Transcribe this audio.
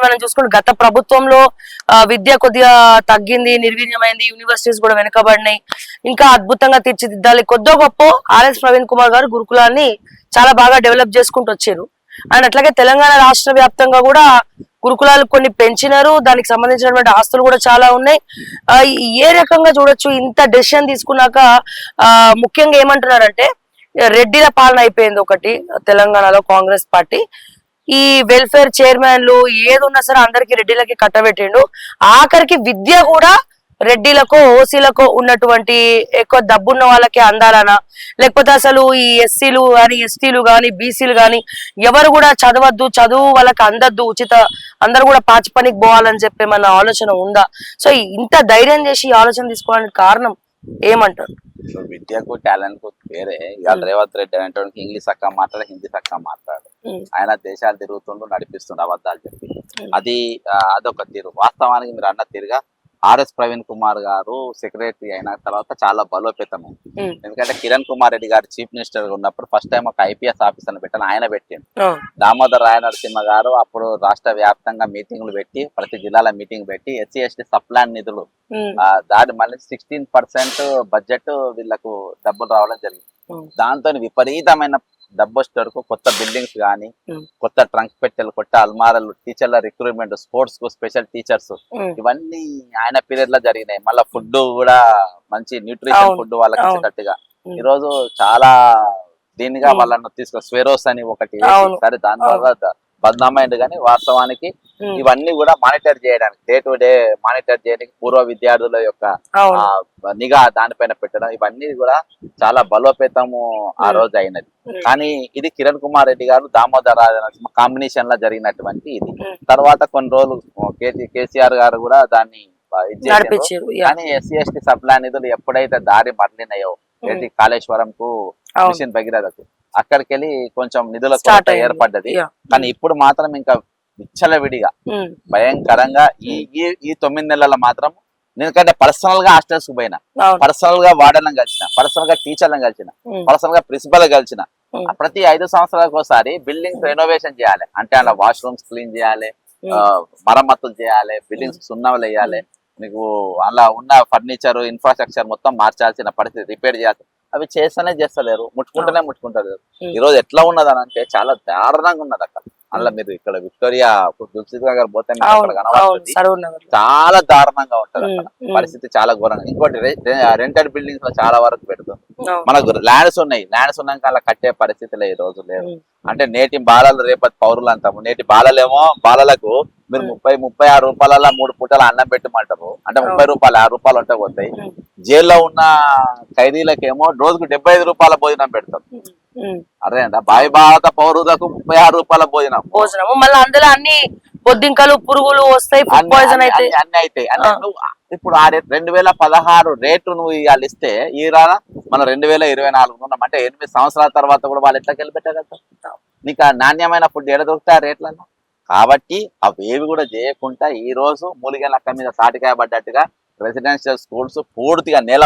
మనం చూసుకుంటే గత ప్రభుత్వంలో విద్య కొద్దిగా తగ్గింది, నిర్వీర్యమైంది, యూనివర్సిటీస్ కూడా వెనుకబడినాయి. ఇంకా అద్భుతంగా తీర్చిదిద్దాలి. కొద్దో గొప్ప ఆర్ఎస్ ప్రవీణ్ కుమార్ గారు గురుకులాన్ని చాలా బాగా డెవలప్ చేసుకుంటూ వచ్చారు. అండ్ అట్లాగే తెలంగాణ రాష్ట్ర వ్యాప్తంగా కూడా గురుకులాలు కొన్ని పెంచినారు. దానికి సంబంధించినటువంటి ఆస్తులు కూడా చాలా ఉన్నాయి. ఏ రకంగా చూడొచ్చు ఇంత డెసిషన్ తీసుకున్నాక ముఖ్యంగా ఏమంటున్నారంటే రెడ్డిల పాలన అయిపోయింది ఒకటి తెలంగాణలో కాంగ్రెస్ పార్టీ. ఈ వెల్ఫేర్ చైర్మన్లు ఏది ఉన్నా సరే అందరికి రెడ్డిలకి కట్టబెట్టిండు. ఆఖరికి విద్య కూడా రెడ్డిలకో ఓసీలకో ఉన్నటువంటి ఎక్కువ డబ్బున్న వాళ్ళకి అందాలనా, లేకపోతే అసలు ఈ ఎస్సీలు కానీ ఎస్టీలు కానీ బీసీలు కానీ ఎవరు కూడా చదవద్దు, చదువు వాళ్ళకి అందద్దు, ఉచిత అందరు కూడా పాచి పనికి పోవాలని చెప్పి మన ఆలోచన ఉందా? సో ఇంత ధైర్యం చేసి ఈ ఆలోచన తీసుకోవడానికి కారణం ఏమంటారు? విద్యకు టాలెంట్ కు వేరే. ఇవాళ రేవంత్ రెడ్డి అనేటువంటి ఇంగ్లీష్ చక్కగా మాట్లాడు, హిందీ చక్కగా మాట్లాడు. ఆయన దేశాలు తిరుగుతుండు, నడిపిస్తుండు అబద్ధాలు చెప్పి. అదొక తీరు. వాస్తవానికి మీరు అన్న తీరుగా ఆర్ఎస్ ప్రవీణ్ కుమార్ గారు సెక్రటరీ అయిన తర్వాత చాలా బలోపేతం. ఎందుకంటే కిరణ్ కుమార్ రెడ్డి గారు చీఫ్ మినిస్టర్ గా ఉన్నప్పుడు ఫస్ట్ టైం ఒక ఐపీఎస్ ఆఫీసర్ పెట్టాను, ఆయన పెట్టిండు. దామోదర్ రాయ నరసింహ గారు అప్పుడు రాష్ట్ర వ్యాప్తంగా మీటింగ్లు పెట్టి ప్రతి జిల్లాల మీటింగ్ పెట్టి ఎస్సీ ఎస్టీ సప్లాన్ నిధులు దాని మళ్ళీ 16% బడ్జెట్ వీళ్ళకు డబ్బులు రావడం జరిగింది. దాంతో విపరీతమైన డబ్బు వరకు కొత్త బిల్డింగ్స్ గానీ, కొత్త ట్రంక్ పెట్టెలు, కొత్త అల్మారాలు, టీచర్ల రిక్రూట్మెంట్, స్పోర్ట్స్ కు స్పెషల్ టీచర్స్, ఇవన్నీ ఆయన పీరియడ్ లో జరిగినాయి. మళ్ళీ ఫుడ్ కూడా మంచి న్యూట్రిషన్ ఫుడ్ వాళ్ళకి ఇచ్చేటట్టుగా ఈ రోజు చాలా దీనిగా వాళ్ళను తీసుకో స్వెరోస్ అని ఒకటి సరే దాని ద్వారా బద్నామైంది. కానీ వాస్తవానికి ఇవన్నీ కూడా మానిటర్ చేయడానికి డే టు డే మానిటర్ చేయడానికి పూర్వ విద్యార్థుల యొక్క నిఘా దానిపైన పెట్టడం ఇవన్నీ కూడా చాలా బలోపేతము ఆ రోజు అయినది. కానీ ఇది కిరణ్ కుమార్ రెడ్డి గారు దామోదర కాంబినేషన్ లో జరిగినటువంటి ఇది. తర్వాత కొన్ని రోజులు కేసీఆర్ గారు కూడా దాన్ని కానీ ఎస్సీ ఎస్టీ సప్లా నిధులు ఎప్పుడైతే దారి మరలినాయో ఏంటి కాళేశ్వరం కు మిషన్ భగీరథకు అక్కడికి వెళ్ళి కొంచెం నిధుల కొరత ఏర్పడ్డది. కానీ ఇప్పుడు మాత్రం ఇంకా విచ్చలవిడిగా భయంకరంగా ఈ 9 నెలల మాత్రం ఎందుకంటే పర్సనల్ గా హాస్టల్స్ కు పోయినా, పర్సనల్ గా వార్డెన్ కలిసిన, పర్సనల్ గా టీచర్లను కలిసిన, పర్సనల్ గా ప్రిన్సిపల్ కలిసిన, ప్రతి 5 సంవత్సరాలకు ఒకసారి బిల్డింగ్స్ రెనోవేషన్ చేయాలి. అంటే అలా వాష్రూమ్స్ క్లీన్ చేయాలి, మరమ్మతులు చేయాలి, బిల్డింగ్స్ సున్నలు వేయాలి, మీకు అలా ఉన్న ఫర్నిచర్ ఇన్ఫ్రాస్ట్రక్చర్ మొత్తం మార్చాల్సిన పరిస్థితి, రిపేర్ చేయాలి. అవి చేస్తలేరు, ముట్టుకుంటూనే ముట్టుకుంటారు. ఈ రోజు ఎట్లా ఉన్నది అని అంటే చాలా దారుణంగా ఉన్నది అక్కడ. అందులో మీరు ఇక్కడ విక్టోరియా దుల్సిద్ నగర్ పోతే చాలా దారుణంగా ఉంటది అక్కడ పరిస్థితి, చాలా ఘోరంగా. ఇంకోటి రెంటెడ్ బిల్డింగ్స్ లో చాలా వరకు పెడుతుంది. మనకు ల్యాండ్స్ ఉన్నాయి, ల్యాండ్స్ ఉన్నాక అలా కట్టే పరిస్థితిలో ఈ రోజు లేదు. అంటే నేటి బాలలు రేపటి పౌరులు అంటాము. నేటి బాలలేమో బాలలకు మీరు 36 రూపాయల 3 పూటల అన్నం పెట్టమంటారు. అంటే 30 రూపాయలు 6 రూపాయలు ఉంటే పోతాయి. జైల్లో ఉన్న ఖైదీలకేమో రోజుకు 75 రూపాయల భోజనం పెడతారు. అరే అంట భావి భారత పౌరులకు 36 రూపాయల భోజనం. మళ్ళీ అందులో అన్ని బొద్దింకలు పురుగులు వస్తాయి, అన్ని అవుతాయి. ఇప్పుడు 2016 రేటు నువ్వు ఇవాళ ఇస్తే ఈ రానా మనం 2024 ఉన్నాం. అంటే 8 సంవత్సరాల తర్వాత కూడా వాళ్ళు ఎట్లా వెళ్ళిపెట్టగలుగుతారు? నీకు ఆ నాణ్యమైన ఫుడ్ ఎడ దొరుకుతాయి ఆ రేట్లలో. కాబట్టి అవేవి కూడా చేయకుండా ఈ రోజు మూలిగల అక్క మీద సాటికాయ పడ్డట్టుగా రెసిడెన్షియల్ స్కూల్స్ పూర్తిగా నేల